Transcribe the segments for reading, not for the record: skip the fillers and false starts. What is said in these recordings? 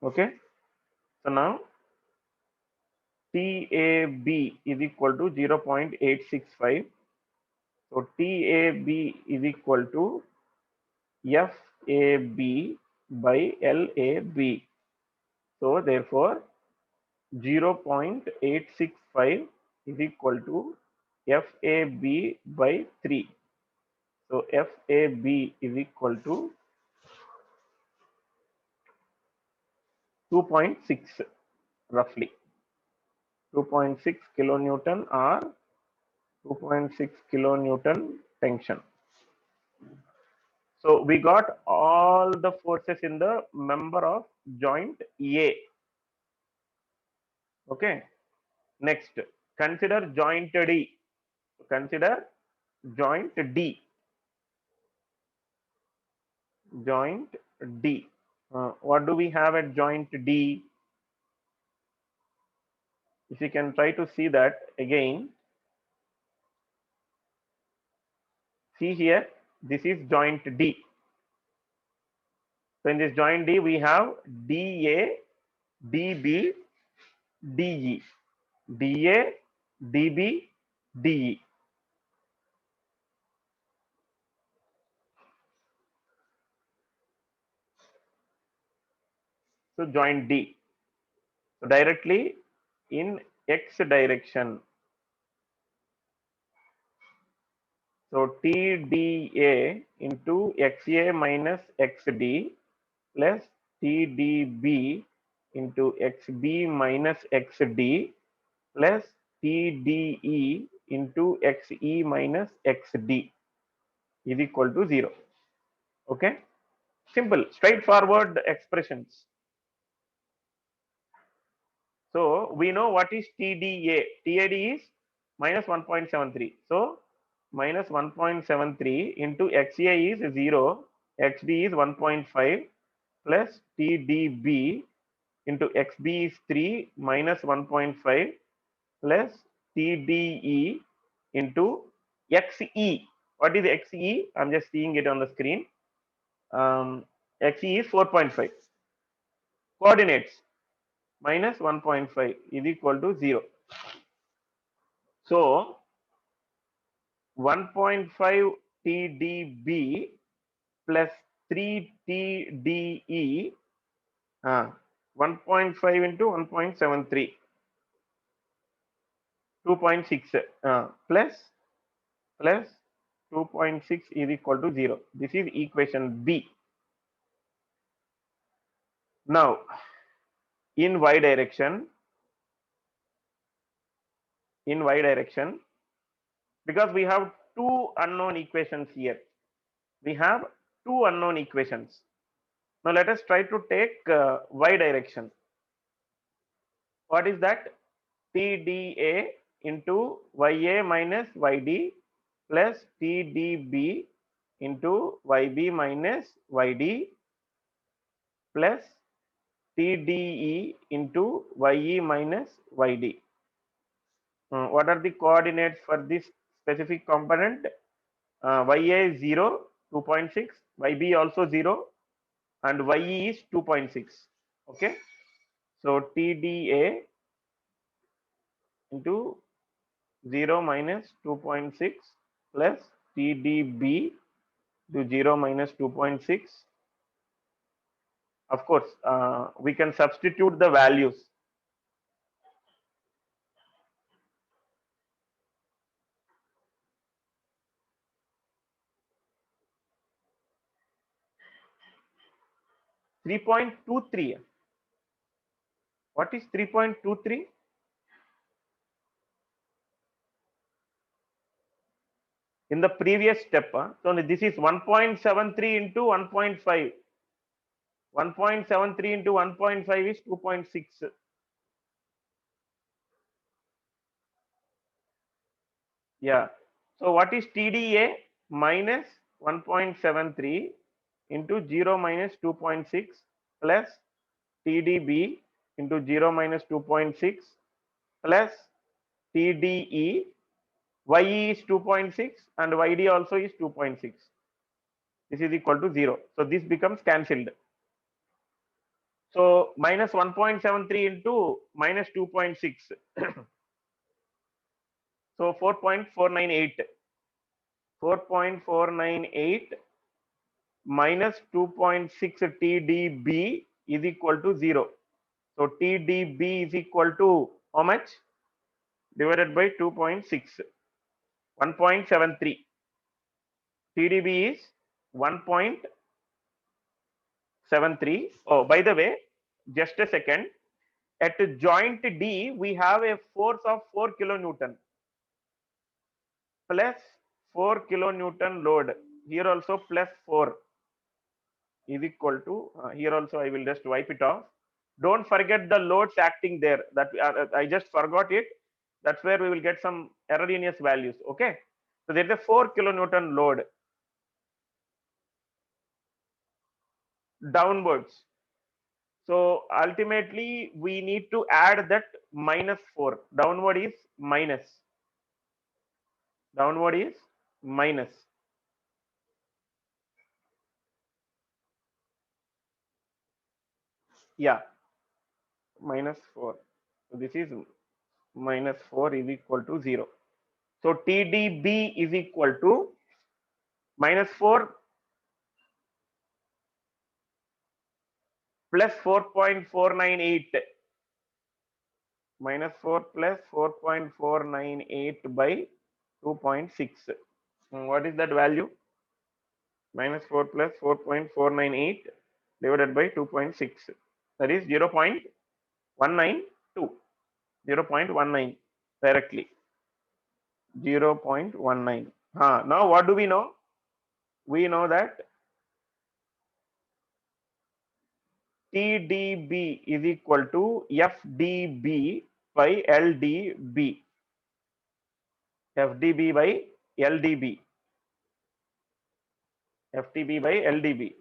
Okay. So now TAB is equal to 0.865. So TAB is equal to FAB by LAB. So therefore 0.865 is equal to FAB by 3. So FAB is equal to 2.6 roughly. 2.6 kilonewton or 2.6 kilonewton tension. So we got all the forces in the member of joint A. Okay. Next, consider joint D. Consider joint D. Joint D. What do we have at joint D? If you can try to see that again, see here, this is joint D. So in this joint D, we have DA, DB, DE. DA, DB, DE. So joint D. So directly in X direction. So TDA into XA minus XD plus TDB into XB minus XD plus TDE into XE minus XD is equal to 0. Okay. Simple, straightforward expressions. So we know what is TDA. TAD is minus 1.73. So minus 1.73 into XA is 0, XD is 1.5 plus TDB into XB is 3 minus 1.5 plus TDE into XE. What is XE? I'm just seeing it on the screen. XE is 4.5. Coordinates minus 1.5 is equal to 0. So 1.5 TDB plus 3 TDE, 1.5 into 1.73, 2.6 plus 2.6 is equal to 0. This is equation B. Now in y direction, because we have two unknown equations here. We have two unknown equations. Now let us try to take y direction. What is that? TDA into YA minus YD plus TDB into YB minus YD plus TDE into YE minus YD. What are the coordinates for this specific component? YA is 0, 2.6, YB also 0, and YE is 2.6. Okay. So TDA into 0 minus 2.6 plus TDB to 0 minus 2.6. Of course, we can substitute the values. 3.23. What is 3.23? In the previous step, so this is 1.73 into 1.5. 1.73 into 1.5 is 2.6. Yeah. So what is TDA? Minus 1.73 into 0 minus 2.6 plus TDB into 0 minus 2.6 plus TDE. YE is 2.6 and YD also is 2.6. This is equal to 0. So this becomes cancelled. So minus 1.73 into minus 2.6. So 4.498. 4.498 minus 2.6 TDB is equal to 0. So TDB is equal to how much? Divided by 2.6. 1.73. TDB is 1.73. Oh, by the way, just a second. At joint D, we have a force of 4 kilonewton plus 4 kilonewton load. Here also plus 4 is equal to, here also I will just wipe it off. Don't forget the loads acting there. That I just forgot it. That's where we will get some erroneous values. Okay. So there is a 4 kilonewton load downwards. So ultimately we need to add that minus 4. Downward is minus. Downward is minus. Yeah, minus 4. So this is minus 4 is equal to 0. So TDB is equal to minus 4 plus 4.498. Minus 4 plus 4.498 by 2.6. What is that value? Minus 4 plus 4.498 divided by 2.6. That is 0.192. 0.19 directly. 0.19. Now what do we know? We know that TDB is equal to FDB by LDB. FDB by LDB. FTB by LDB.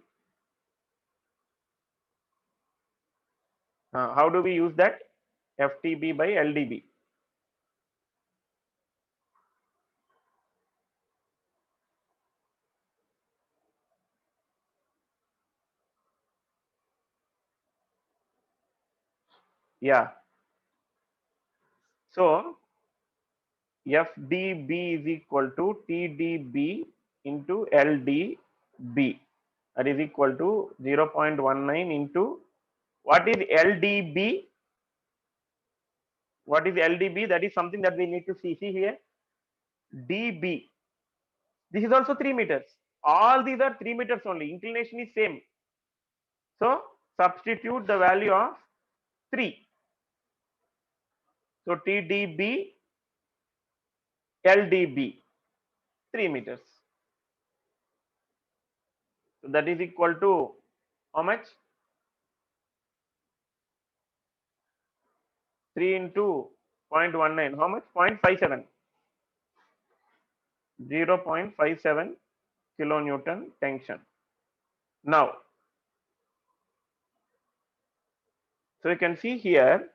How do we use that? FTB by LDB. Yeah. So FDB is equal to TDB into LDB. That is equal to 0.19 into what is LDB? What is LDB? That is something that we need to see. See here. DB. This is also 3 meters. All these are 3 meters only. Inclination is same. So substitute the value of 3. So TDB, LDB, 3 meters. So that is equal to how much? 3 into 0.19. How much? 0.57. 0.57 kilonewton tension. Now, so you can see here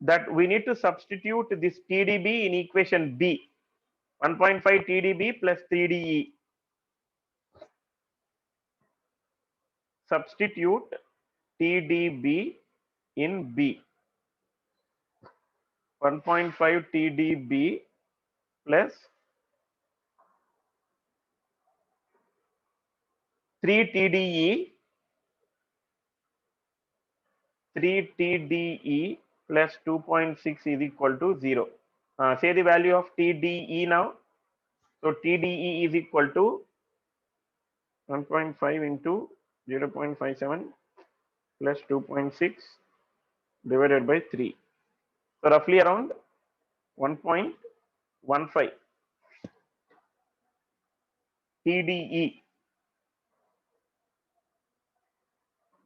that we need to substitute this TDB in equation B. 1.5 TDB plus 3DE. Substitute TDB in B. 1.5 TDB plus 3 TDE. 3 TDE plus 2.6 is equal to 0. Say the value of TDE now. So TDE is equal to 1.5 into 0.57 plus 2.6 divided by 3. So roughly around 1.15 TDE.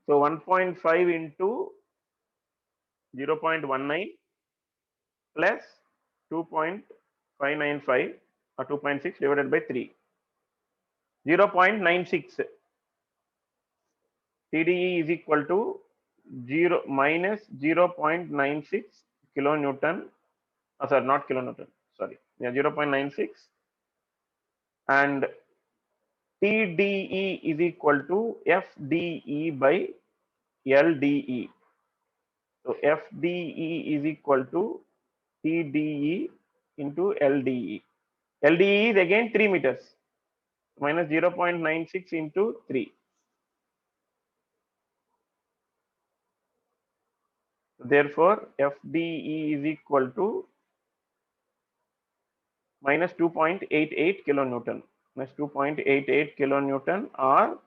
So 1.5 into 0.19 plus 2.595 or 2.6 divided by 3. 0.96. TDE is equal to 0 minus 0.96 kilonewton. Sorry, not kilonewton. Sorry, yeah, 0.96, and TDE is equal to FDE by LDE. So FDE is equal to TDE into LDE. LDE is again 3 meters, minus 0.96 into 3. Therefore, FDE is equal to minus 2.88 kilonewton, minus 2.88 kilonewton or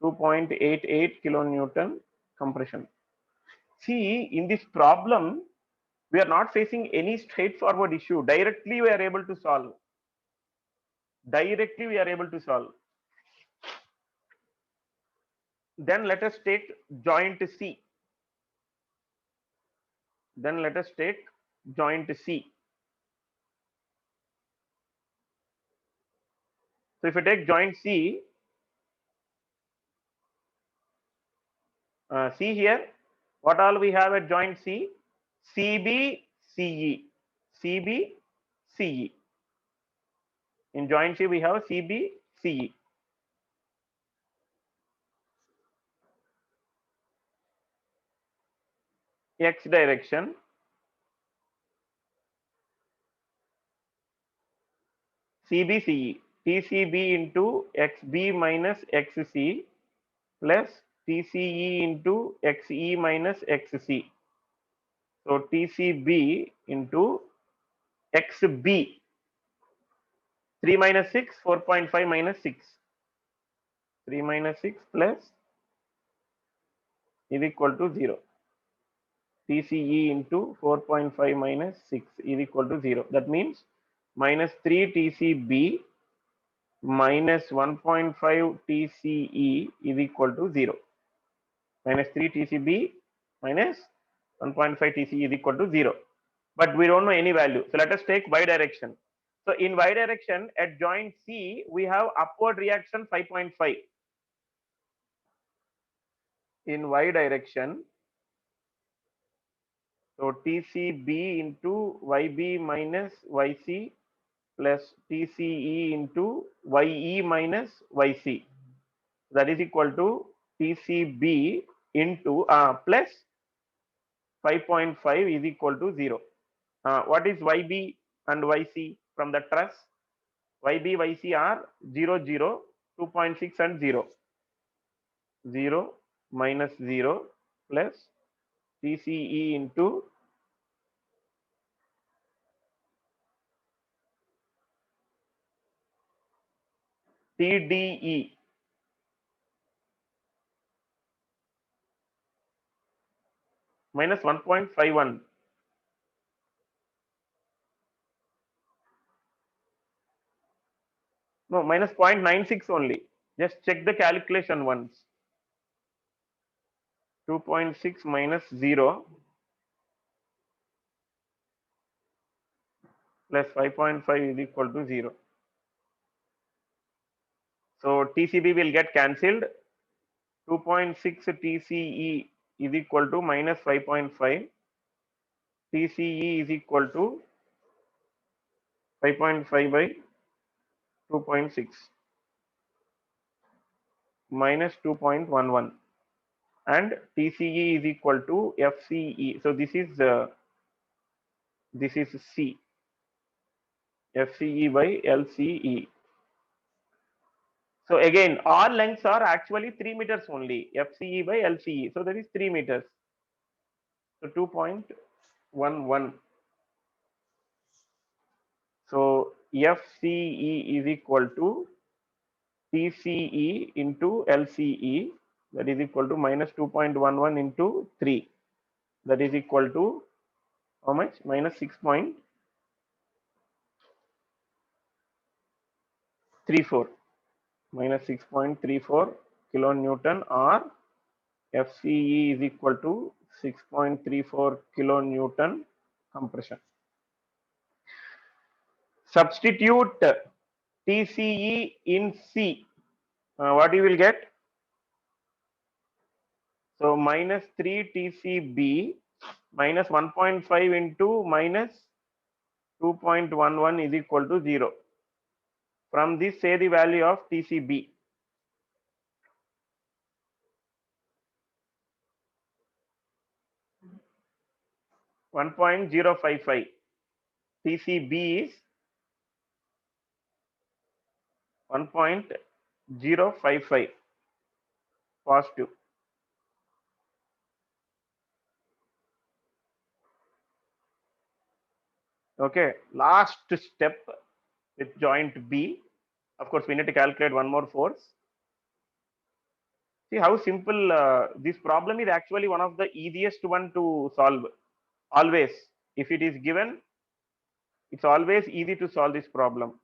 2.88 kilonewton compression. See, in this problem, we are not facing any straightforward issue. Directly we are able to solve. Directly we are able to solve. Then let us take joint C. Then let us take joint C. So if you take joint C, see here, what all we have at joint C? CB, CE, CB, CE. In joint C we have CB, CE. X direction, CB, CE, TCB into XB minus XC plus TCE into XE minus XC. So TCB into XB, 3 minus 6, 4.5 minus 6. 3 minus 6 plus is equal to 0. TCE into 4.5 minus 6 is equal to 0. That means minus 3 TCB minus 1.5 TCE is equal to 0. Minus 3 TCB minus 1.5 TCE is equal to 0. But we don't know any value. So let us take y direction. So in y direction at joint C, we have upward reaction 5.5. In y direction, so TCB into YB minus YC plus TCE into YE minus YC. That is equal to TCB into plus 5.5 is equal to 0. What is YB and YC from the truss? YB, YC are 0, 0, 2.6 and 0. 0 minus 0 plus TCE into TDE minus 1.51. No, minus 0.96 only. Just check the calculation once. 2.6 minus 0 plus 5.5 is equal to 0. So TCB will get cancelled. 2.6 TCE is equal to minus 5.5. TCE is equal to 5.5 by 2.6 minus 2.11, and TCE is equal to FCE. So this is C, FCE by LCE. So again, all lengths are actually 3 meters only, FCE by LCE. So that is 3 meters. So 2.11. So FCE is equal to TCE into LCE, that is equal to minus 2.11 into 3. That is equal to how much? Minus 6.34. Minus 6.34 kilonewton, or FCE is equal to 6.34 kilonewton compression. Substitute TCE in C. What you will get? So minus 3 TCB minus 1.5 into minus 2.11 is equal to 0. From this, say the value of TCB. 1.055. TCB is 1.055 positive. Okay, last step with joint B. Of course, we need to calculate one more force. See how simple this problem is. Actually one of the easiest one to solve. Always, if it is given, it's always easy to solve this problem.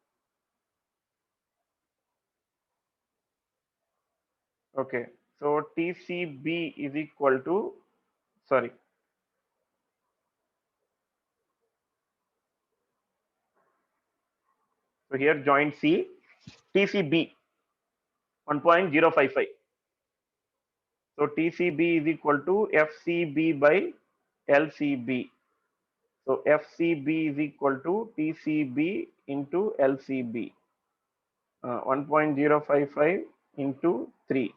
Okay, so TCB is equal to, sorry, so here joint C, TCB 1.055. So TCB is equal to FCB by LCB. So FCB is equal to TCB into LCB. 1.055 into 3.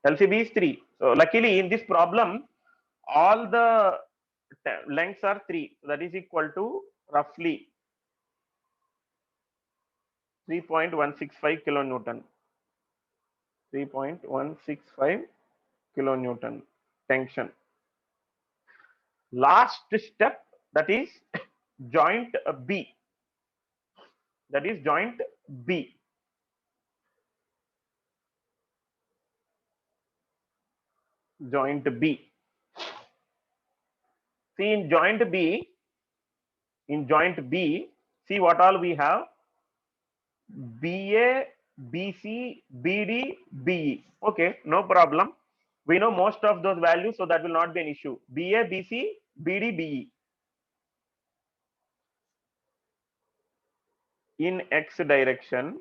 LCB is 3. So luckily in this problem, all the lengths are 3. So that is equal to roughly 3.165 kilonewton. 3.165 kilonewton tension. Last step, that is joint B. That is joint B. Joint B. See in joint B, see what all we have. BA, BC, BD, BE. Okay, no problem. We know most of those values, so that will not be an issue. BA, BC, BD, BE. In X direction,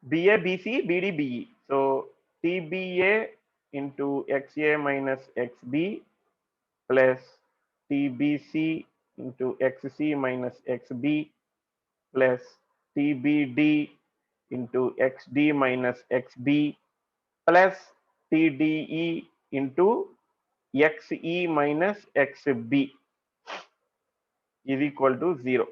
BA, BC, BD, BE. So TBA into XA minus XB plus TBC into XC minus XB plus TBD into XD minus XB plus TDE into XE minus XB is equal to 0.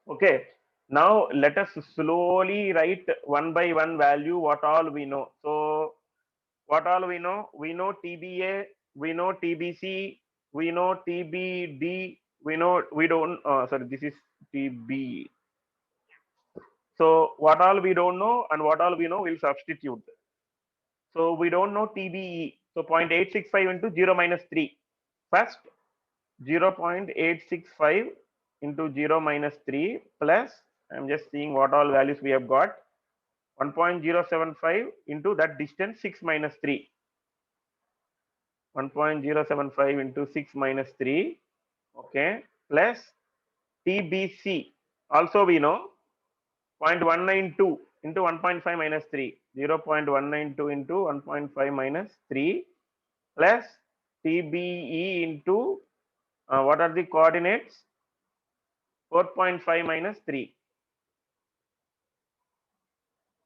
Okay. Now let us slowly write one by one value what all we know. So what all we know? We know TBA, we know TBC, we know TBD, we don't, sorry, this is TB. So what all we don't know and what all we know, we'll substitute. So we don't know TBE. So 0.865 into 0 minus 3. First 0.865 into 0 minus 3 plus, I'm just seeing what all values we have got. 1.075 into that distance 6 minus 3. 1.075 into 6 minus 3. Okay. Plus TBC. Also we know 0.192 into 1.5 minus 3. 0.192 into 1.5 minus 3 plus TBE into what are the coordinates? 4.5 minus 3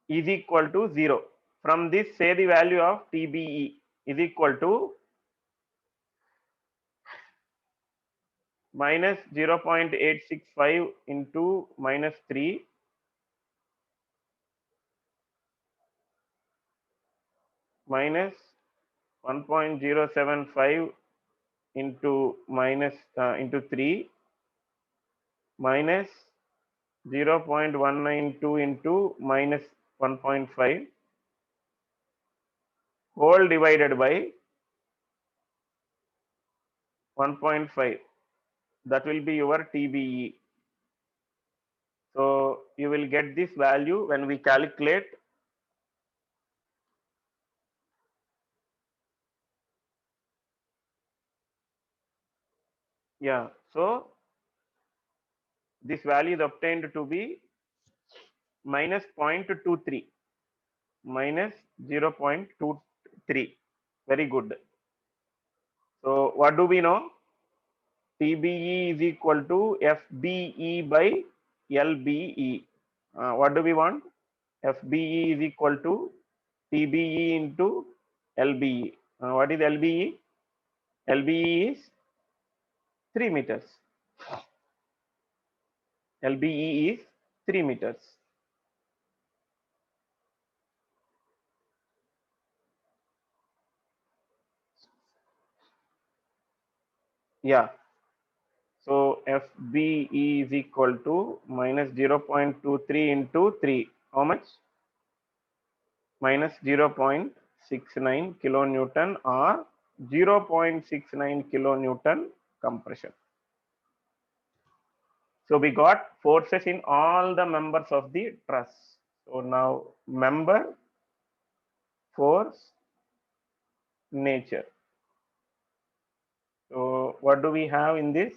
is equal to 0. From this, say the value of TBE is equal to minus 0.865 into minus 3 minus 1.075 into minus into 3 minus 0.192 into minus 1.5 whole divided by 1.5. That will be your TBE. So you will get this value when we calculate. Yeah, so this value is obtained to be minus 0.23, minus 0.23. Very good. So what do we know? TBE is equal to FBE by LBE. What do we want? FBE is equal to TBE into LBE. What is LBE? LBE is 3 meters. LBE is 3 meters. Yeah. So FBE is equal to minus 0.23 into 3. How much? Minus 0.69 kilonewton or 0.69 kilonewton compression. So we got forces in all the members of the truss. So now member, force, nature. So what do we have in this?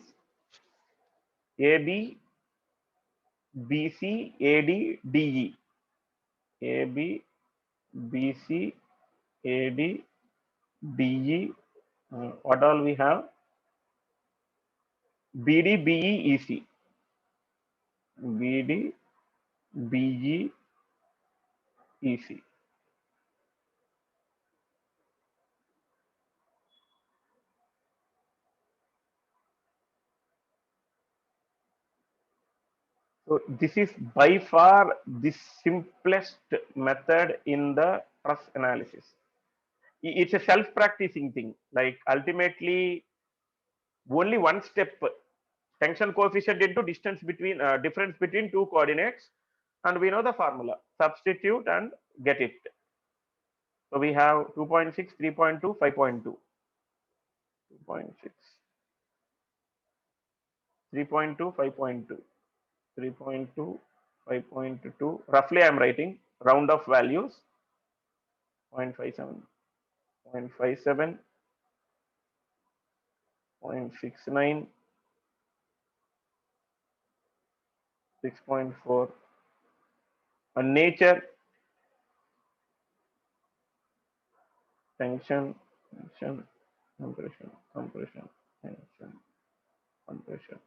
AB, BC, AD, DE. AB, BC, AD, DE. What all we have? BD, BE, EC. BD, BE, EC. So this is by far the simplest method in the truss analysis. It's a self-practicing thing. Like ultimately, only one step: tension coefficient into distance between difference between two coordinates, and we know the formula. Substitute and get it. So we have 2.6, 3.2, 5.2. 2.6, 3.2, 5.2. 3.2, 5.2. Roughly, I'm writing round of values: 0.57, 0.57, 0.69, 6.4. And nature: tension, tension, compression, compression, tension, compression,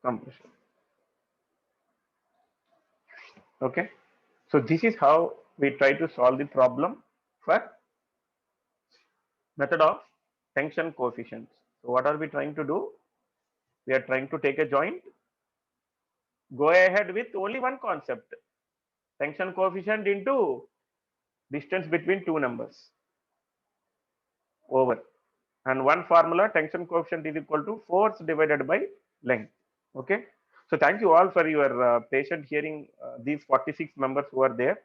compression. Okay. So this is how we try to solve the problem for method of tension coefficients. So what are we trying to do? We are trying to take a joint, go ahead with only one concept: tension coefficient into distance between two numbers, over. And one formula: tension coefficient is equal to force divided by length. Okay. So thank you all for your patient hearing these 46 members who are there.